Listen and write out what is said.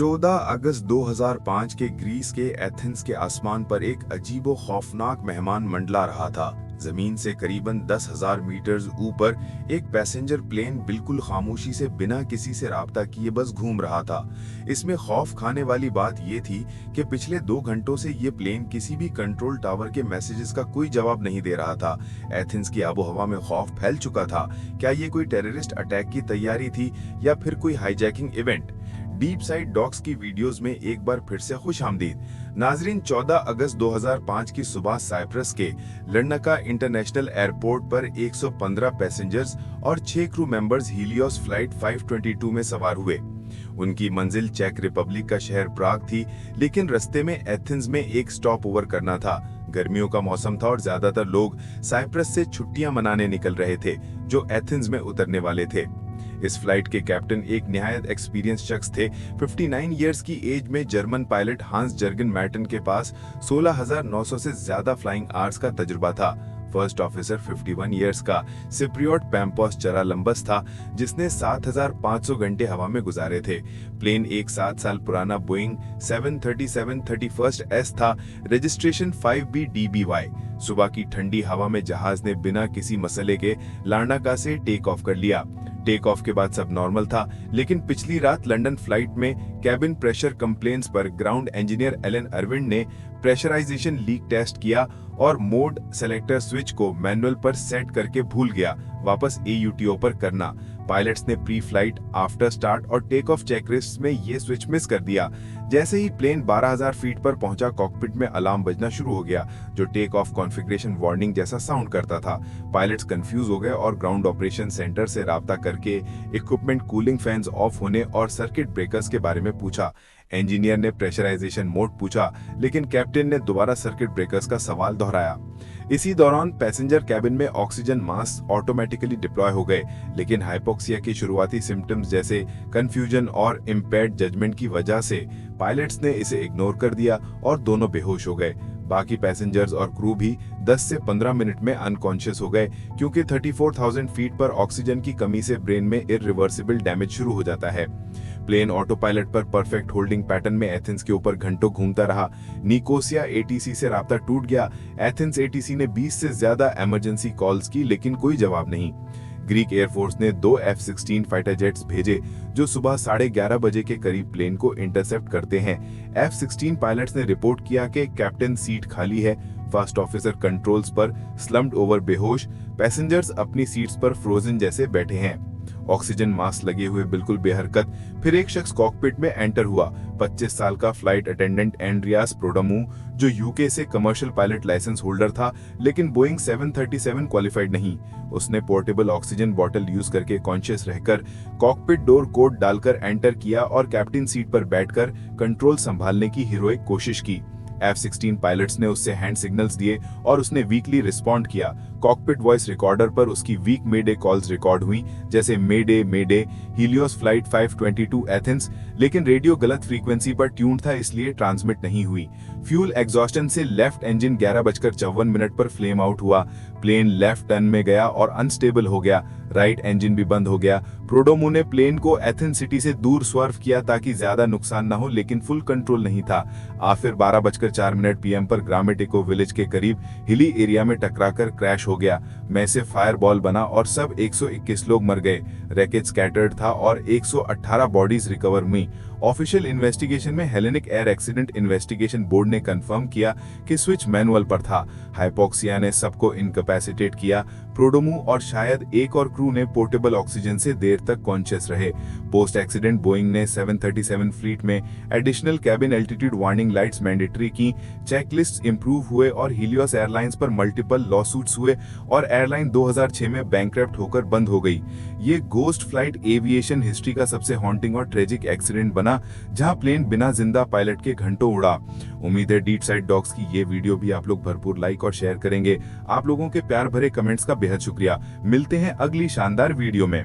14 अगस्त 2005 के ग्रीस के एथेंस के आसमान पर एक अजीबो खौफनाक मेहमान मंडला रहा था। जमीन से करीबन 10,000 मीटर ऊपर एक पैसेंजर प्लेन बिल्कुल खामोशी से बिना किसी से राब्ता किए बस घूम रहा था। इसमें खौफ खाने वाली बात यह थी कि पिछले 2 घंटों से ये प्लेन किसी भी कंट्रोल टावर के मैसेजेस का कोई जवाब नहीं दे रहा था। एथेंस की आबोहवा में खौफ फैल चुका था। क्या ये कोई टेररिस्ट अटैक की तैयारी थी या फिर कोई hijacking event? Deep side docs की वीडियोस में एक बार फिर से खुशामदीद। नाजरीन, 14 अगस्त 2005 की सुबह साइप्रस के लर्नाका इंटरनेशनल एयरपोर्ट पर 115 पैसेंजर्स और 6 क्रू मेंबर्स हीलियोस फ्लाइट 522 में सवार हुए। उनकी मंजिल चेक रिपब्लिक का शहर प्राग थी, लेकिन रास्ते में एथेंस में एक स्टॉप ओवर करना था। गर्मियों का मौसम था और ज्यादातर लोग साइप्रस से छुट्टियां मनाने निकल रहे थे जो एथेंस में उतरने वाले थे। इस फ्लाइट के कैप्टन एक निहायत एक्सपीरियंस शख्स थे। 59 इयर्स की एज में जर्मन पायलट हांस जर्गन मैर्टन के पास 16,900 से ज्यादा फ्लाइंग आवर्स का तजुर्बा था। फर्स्ट ऑफिसर 51 इयर्स का सिप्रियोट पैम्पोस चरालंबस था, जिसने 7,500 घंटे हवा में गुजारे थे। प्लेन एक 7 साल पुराना बोइंग 737-31S था, रजिस्ट्रेशन 5BDBY। सुबह की ठंडी हवा में जहाज ने बिना किसी मसले के लार्नाका से टेक ऑफ कर लिया। टेक ऑफ के बाद सब नॉर्मल था, लेकिन पिछली रात लंदन फ्लाइट में कैबिन प्रेशर कंप्लेंट्स पर ग्राउंड इंजीनियर एलन अरविंड ने प्रेशराइजेशन लीक टेस्ट किया और मोड सेलेक्टर स्विच को मैनुअल पर सेट करके भूल गया वापस AUTO पर करना। पायलट्स ने प्री फ्लाइट, आफ्टर स्टार्ट और टेक ऑफ चेकलिस्ट में ये स्विच मिस कर दिया। जैसे ही प्लेन 12,000 फीट पर पहुंचा, कॉकपिट में अलार्म बजना शुरू हो गया, जो टेक ऑफ कॉन्फ़िगरेशन वार्निंग जैसा साउंड करता था। पायलट्स कंफ्यूज हो गए और ग्राउंड ऑपरेशन सेंटर से राब्ता करके इक्विपमेंट, कूलिंग फैंस ऑफ होने और सर्किट ब्रेकर्स के बारे में पूछा। इंजीनियर ने प्रेशराइजेशन मोड पूछा, लेकिन कैप्टन ने दोबारा सर्किट ब्रेकर्स का सवाल दोहराया। इसी दौरान पैसेंजर कैबिन में ऑक्सीजन मास्क ऑटोमेटिकली डिप्लॉय हो गए, लेकिन हाइपोक्सिया के शुरुआती सिम्टम्स जैसे कंफ्यूजन और इम्पेयर्ड जजमेंट की वजह से पायलट्स ने इसे इग्नोर कर दिया और दोनों बेहोश हो गए। बाकी पैसेंजर्स और क्रू भी 10 से 15 मिनट में अनकॉन्शियस हो गए, क्योंकि 34,000 फीट पर ऑक्सीजन की कमी से ब्रेन में इरिवर्सिबल डैमेज शुरू हो जाता है। प्लेन ऑटो पायलट पर परफेक्ट होल्डिंग पैटर्न में एथेंस के ऊपर घंटों घूमता रहा। निकोसिया ATC से राब्ता टूट गया। एथेंस ATC ने 20 से ज्यादा इमरजेंसी कॉल्स की, लेकिन कोई जवाब नहीं। ग्रीक एयरफोर्स ने 2 F-16 फाइटर जेट्स भेजे, जो सुबह 11:30 बजे के करीब प्लेन को इंटरसेप्ट करते हैं। F-16 पायलट्स ने रिपोर्ट किया कि कैप्टन सीट खाली है। फर्स्ट ऑफिसर कंट्रोल्स पर स्लम्प्ड ओवर बेहोश, पैसेंजर्स अपनी सीट्स पर फ्रोजन जैसे बैठे हैं, ऑक्सीजन मास्क लगे हुए बिल्कुल बेहरकत। फिर एक शख्स कॉकपिट में एंटर हुआ, 25 साल का फ्लाइट अटेंडेंट एंड्रियास प्रोडामू, जो यूके से कमर्शियल पायलट लाइसेंस होल्डर था, लेकिन बोइंग 737 क्वालिफाइड नहीं। उसने पोर्टेबल ऑक्सीजन बॉटल यूज करके कॉन्शियस रहकर कॉकपिट डोर कोड डालकर एंटर किया और कैप्टन सीट पर बैठकर कंट्रोल संभालने की हीरोइक कोशिश की। F-16 पायलट्स ने उससे हैंड सिग्नल्स दिए और उसने वीकली रिस्पॉन्ड किया। कॉकपिट वॉइस रिकॉर्डर पर उसकी वीक मेडे कॉल्स रिकॉर्ड हुई, जैसे मेडे मेडे, हीलियोस फ्लाइट 522 एथेंस, लेकिन रेडियो गलत फ्रीक्वेंसी पर ट्यून्ड था, इसलिए ट्रांसमिट नहीं हुई। फ्यूल एग्जॉस्टन से लेफ्ट इंजन 11:54 पर फ्लेम आउट हुआ। प्लेन लेफ्ट टर्न में गया और अनस्टेबल हो गया। राइट इंजन भी बंद हो गया। प्रोडोमू ने प्लेन को एथेंस सिटी से दूर स्वर्व किया ताकि ज्यादा नुकसान न हो, लेकिन फुल कंट्रोल नहीं था। आखिर 12:04 PM पर ग्रामेटिको विलेज के करीब हिली एरिया में टकराकर क्रैश हो गया। मैसिव फायरबॉल बना और सब 121 लोग मर गए। रैकेट स्कैटर्ड था और 118 बॉडीज रिकवर हुई। ऑफिशियल इन्वेस्टिगेशन में Hellenic air accident investigation board ने कंफर्म किया कि स्विच मैनुअल पर था। हाइपोक्सिया ने सबको इनकैपेसिटेट किया। प्रोडोमू और शायद एक और क्रू ने पोर्टेबल ऑक्सीजन से देर तक कॉन्शियस रहे। पोस्ट एक्सीडेंट बोइंग ने 737 फ्लीट में additional cabin altitude warning lights mandatory की, चेकलिस्ट इंप्रूव हुए और हीलियोस एयरलाइंस पर मल्टीपल लॉसूट्स हुए और एयरलाइन 2006 में बैंकरप्ट होकर बंद हो गई। ये गोस्ट फ्लाइट एविएशन हिस्ट्री का सबसे हॉन्टिंग और ट्रेजिक एक्सीडेंट बना, जहां प्लेन बिना जिंदा पायलट के घंटों उड़ा। उम्मीद है डीप साइड डॉग्स की ये वीडियो भी आप लोग भरपूर लाइक और शेयर करेंगे। आप लोगों के प्यार भरे कमेंट्स का बेहद शुक्रिया। मिलते हैं अगली शानदार वीडियो में।